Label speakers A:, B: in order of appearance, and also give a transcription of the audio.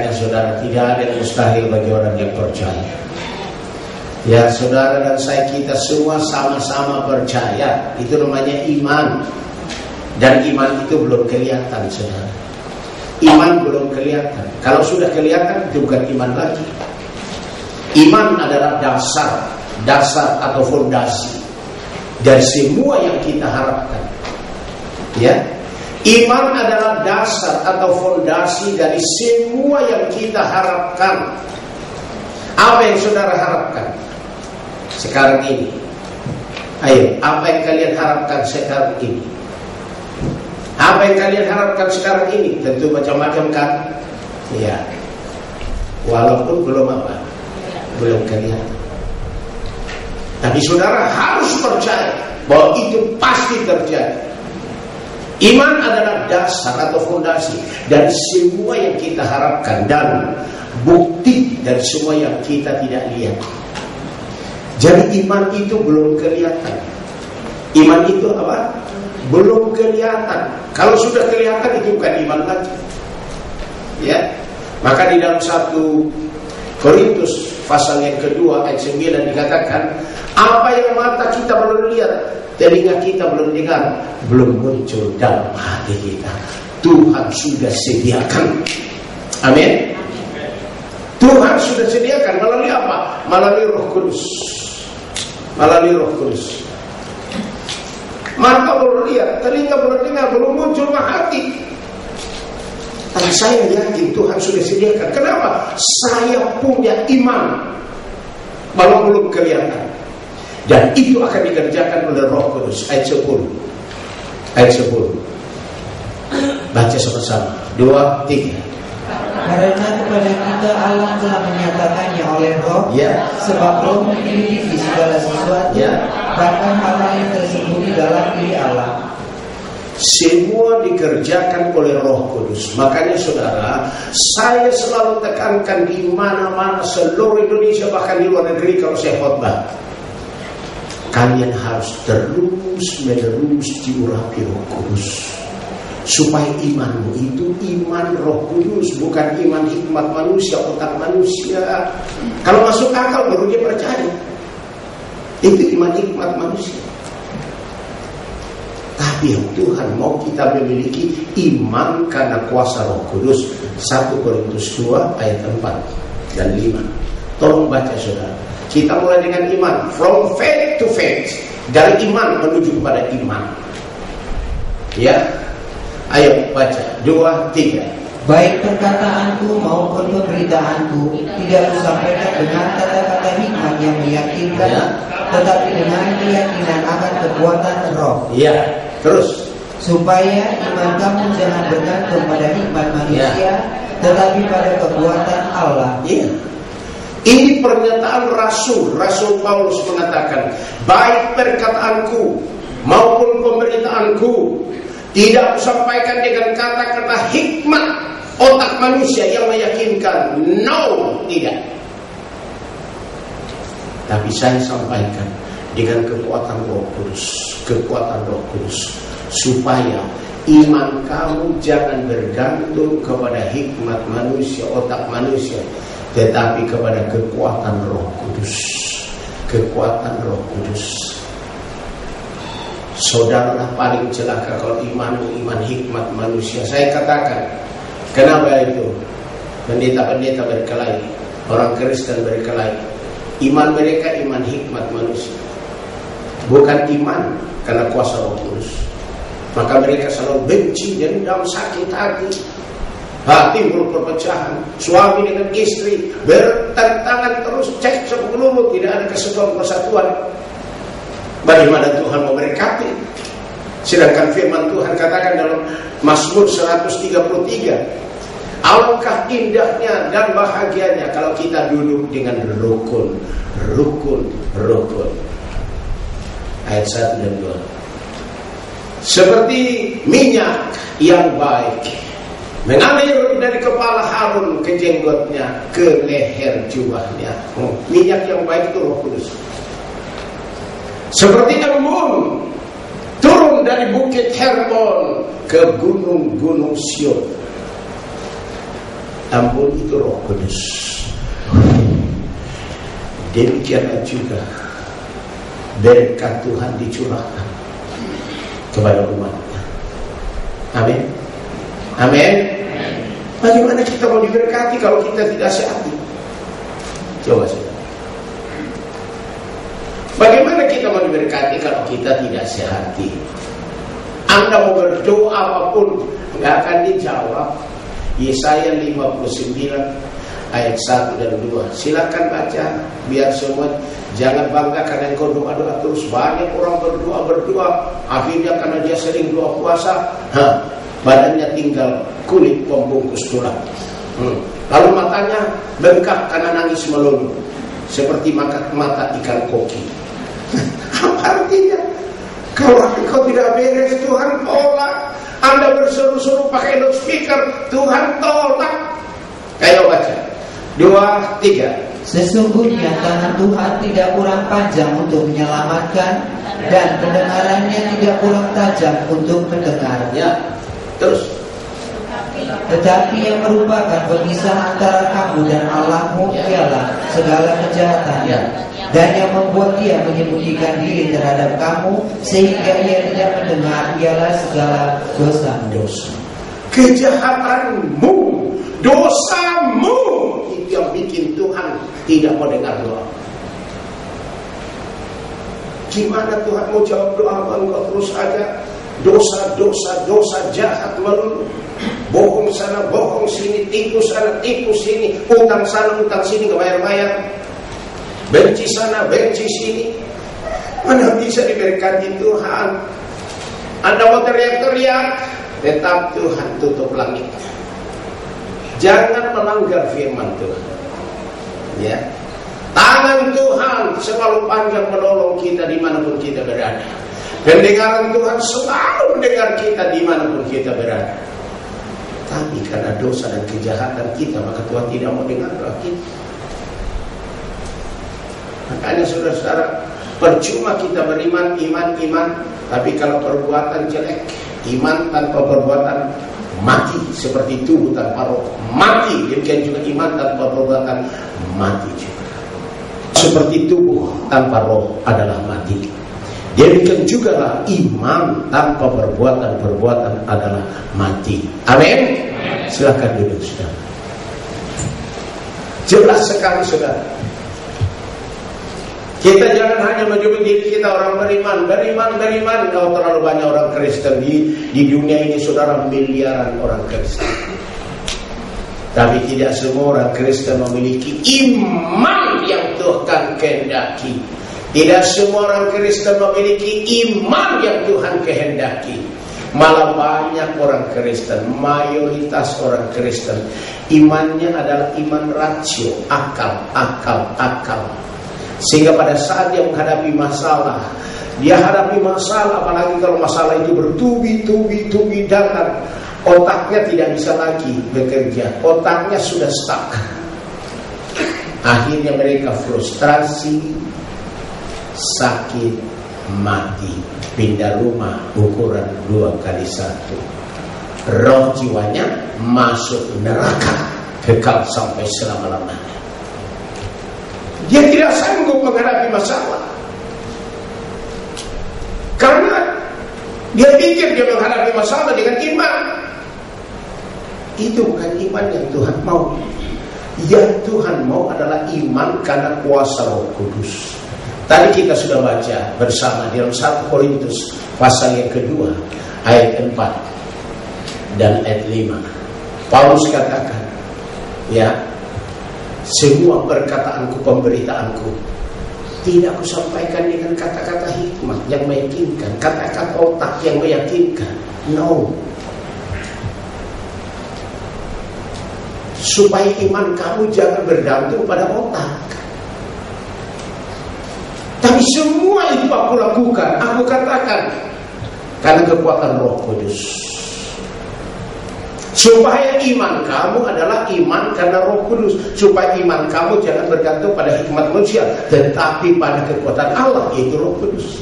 A: Makanya saudara, tidak ada yang mustahil bagi orang yang percaya. Ya, saudara dan saya, kita semua sama-sama percaya. Itu namanya iman. Dan iman itu belum kelihatan, saudara. Iman belum kelihatan. Kalau sudah kelihatan, itu bukan iman lagi. Iman adalah dasar atau fondasi dari semua yang kita harapkan. Ya, iman adalah dasar atau fondasi dari semua yang kita harapkan. Apa yang saudara harapkan sekarang ini? Ayo, apa yang kalian harapkan sekarang ini? Apa yang kalian harapkan sekarang ini? Tentu macam-macam kan? Ya, walaupun belum apa, belum kelihatan. Tapi saudara harus percaya bahwa itu pasti terjadi. Iman adalah dasar atau fondasi dari semua yang kita harapkan dan bukti dari semua yang kita tidak lihat. Jadi iman itu belum kelihatan. Iman itu apa? Belum kelihatan. Kalau sudah kelihatan itu bukan iman lagi. Ya. Maka di dalam 1 Korintus pasal yang kedua ayat 9 dikatakan, apa yang mata kita belum lihat, telinga kita belum dengar, belum muncul dalam hati kita, Tuhan sudah sediakan. Amin. Tuhan sudah sediakan melalui apa? Melalui Roh Kudus. Melalui Roh Kudus. Mata belum lihat, telinga belum dengar, belum muncul ke hati. Tapi saya yakin Tuhan sudah sediakan. Kenapa? Saya punya iman, walau belum kelihatan. Dan itu akan dikerjakan oleh Roh Kudus. Ayat 10. Ayat 10. Baca sama-sama. 2, 3.
B: Karena kepada kita Allah telah menyatakannya oleh Roh, ya. Sebab Roh menyelidiki segala sesuatu, ya. Bahkan hal yang tersembunyi dalam diri Allah.
A: Semua dikerjakan oleh Roh Kudus. Makanya saudara, saya selalu tekankan di mana-mana seluruh Indonesia, bahkan di luar negeri kalau saya khotbah, kalian harus terus-menerus diurapi Roh Kudus, supaya imanmu itu iman Roh Kudus, bukan iman hikmat manusia, otak manusia. Kalau masuk akal baru dia percaya. Itu iman hikmat manusia. Tapi yang Tuhan mau kita memiliki iman karena kuasa Roh Kudus. 1 Korintus 2 ayat 4 dan 5. Tolong baca saudara. Kita mulai dengan iman, from faith to faith, dari iman menuju kepada iman. Ya, ayo baca 2, 3.
B: Baik perkataanku maupun pemberitaanku tidak kusampaikan dengan kata-kata hikmat yang meyakinkan, ya. Tetapi dengan keyakinan akan kekuatan Roh.
A: Ya, terus.
B: Supaya iman kamu jangan bergantung pada hikmat manusia, ya. Tetapi pada kekuatan Allah.
A: Iya. Ini pernyataan Rasul Paulus mengatakan, baik perkataanku maupun pemberitaanku tidak kusampaikan dengan kata-kata hikmat otak manusia yang meyakinkan. No, tidak. Tapi saya sampaikan dengan kekuatan Roh Kudus, kekuatan Roh Kudus, supaya iman kamu jangan bergantung kepada hikmat manusia, otak manusia, tetapi kepada kekuatan Roh Kudus. Kekuatan Roh Kudus. Saudara paling celaka kalau iman hikmat manusia. Saya katakan, kenapa itu? Pendeta-pendeta berkelahi, orang Kristen berkelahi. Iman mereka iman hikmat manusia, bukan iman karena kuasa Roh Kudus. Maka mereka selalu benci, dendam, sakit hati. Timbul perpecahan, suami dengan istri bertentangan terus, cekcok melulu, tidak ada kesatuan persatuan. Bagaimana Tuhan memberkati? Sedangkan firman Tuhan katakan dalam Mazmur 133, alangkah indahnya dan bahagianya kalau kita duduk dengan rukun. Ayat 1 dan 2. Seperti minyak yang baik mengalir dari kepala Harun ke jenggotnya, ke leher jubahnya. Minyak yang baik itu Roh Kudus. Seperti embun turun dari bukit Hermon ke gunung-gunung Sion. Ampun itu Roh Kudus. Demikianlah juga berkat Tuhan dicurahkan kepada umatnya. Amin. Amin. Bagaimana kita mau diberkati kalau kita tidak sehati? Coba saja. Bagaimana kita mau diberkati kalau kita tidak sehati? Anda mau berdoa apapun nggak akan dijawab. Yesaya 59 ayat 1 dan 2. Silakan baca biar semua. Jangan bangga karena engkau doa-doa terus. Banyak orang berdoa, akhirnya karena dia sering doa puasa, badannya tinggal kulit pembungkus tulang. Lalu matanya bengkak karena nangis melulu, seperti mata ikan koki. Apa artinya? Kalau engkau tidak beres, Tuhan tolak. Anda berseru-seru pakai loudspeaker, Tuhan tolak. Ayo baca 2, 3.
B: Sesungguhnya tangan Tuhan tidak kurang panjang untuk menyelamatkan, dan pendengarannya tidak kurang tajam untuk mendengar.
A: Ya, terus.
B: Tetapi yang merupakan pemisah antara kamu dan Allahmu ialah segala kejahatan, dan yang membuat dia menyembunyikan diri terhadap kamu sehingga ia tidak mendengar ialah segala dosa.
A: Kejahatanmu, dosamu itu yang bikin Tuhan tidak mau dengar doa. Gimana Tuhan mau jawab doa engkau terus aja dosa jahat melulu, bohong sana bohong sini, tipu sana tipu sini, utang sana utang sini nggak bayar, benci sana benci sini. Mana bisa diberkati Tuhan? Anda mau teriak-teriak, tetap Tuhan tutup langit. Jangan melanggar firman Tuhan. Ya, tangan Tuhan selalu panjang menolong kita dimanapun kita berada. Pendengaran Tuhan selalu mendengar kita dimanapun kita berada. Tapi karena dosa dan kejahatan kita, maka Tuhan tidak mau dengar doa kita. Makanya saudara-saudara, percuma kita beriman, iman, tapi kalau perbuatan jelek, iman tanpa perbuatan mati, seperti tubuh tanpa roh mati. Demikian juga iman tanpa perbuatan mati juga. Seperti tubuh tanpa roh adalah mati, demikian juga lah iman tanpa perbuatan adalah mati. Amin. Silakan duduk saudara. Jelas sekali saudara. Kita jangan hanya menyebut diri kita orang beriman. Kalau terlalu banyak orang Kristen di dunia ini, saudara, miliaran orang Kristen. Tapi tidak semua orang Kristen memiliki iman yang Tuhan kehendaki. Tidak semua orang Kristen memiliki iman yang Tuhan kehendaki. Malah banyak orang Kristen, mayoritas orang Kristen, imannya adalah iman rasio, akal. Sehingga pada saat dia menghadapi masalah, apalagi kalau masalah itu bertubi-tubi datang, otaknya tidak bisa lagi bekerja, otaknya sudah stuck. Akhirnya mereka frustrasi, sakit, mati, pindah rumah ukuran 2x1. Roh jiwanya masuk neraka kekal sampai selama-lamanya. Dia tidak sanggup menghadapi masalah karena dia pikir dia menghadapi masalah dengan iman. Itu bukan iman yang Tuhan mau. Yang Tuhan mau adalah iman karena kuasa Roh Kudus. Tadi kita sudah baca bersama di dalam 1 Korintus pasal yang kedua ayat 4 dan ayat 5. Paulus katakan, ya, semua perkataanku, pemberitaanku tidak aku sampaikan dengan kata-kata hikmat yang meyakinkan, kata-kata otak yang meyakinkan. No. Supaya iman kamu jangan bergantung pada otak. Tapi semua itu aku lakukan, aku katakan karena kekuatan Roh Kudus. Supaya iman kamu adalah iman karena Roh Kudus. Supaya iman kamu jangan bergantung pada hikmat manusia, tetapi pada kekuatan Allah, yaitu Roh Kudus.